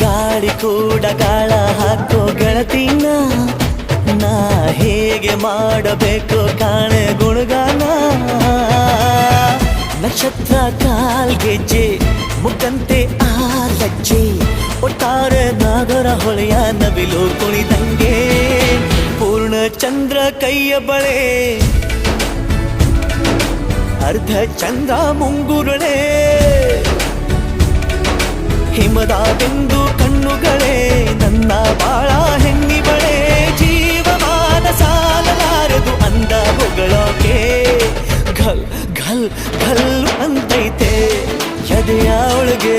ಗಾಳಿ ಕೂಡ ಗಾಳ ಹಾಕೋ ಗೆಳತಿನ ನಾ ಹೇಗೆ ಮಾಡಬೇಕು ಕಾಣೆ ಗುಣಗಾನ ನಕ್ಷತ್ರ ಕಾಲ್ಗೆಜ್ಜೆ ಮುಖಂತೆ ಆ ಲಜ್ಜೆ ಒಟ್ಟಾರೆ ನಾಗರ ಹೊಳೆಯ ನವಿಲು ಕುಣಿದಂಗೆ ಪೂರ್ಣ ಚಂದ್ರ ಕೈಯ ಬಳೆ ಅರ್ಧ ಚಂದ್ರ ಮುಂಗುರುಳೆ ಹಿಮದ ಬಿಂದು ಕಣ್ಣುಗಳೇ ನನ್ನ ಬಾಳ ಹೆಣ್ಣಿ ಬಳೆ ಜೀವಮಾನ ಸಾಲಲಾರದು ಅಂದ ಹೊಗಳೋಕೆ ಘಲ್ ಘಲ್ ಘಲ್ ಅಂತೈತೆ ಎದೆಯ ಒಳಗೆ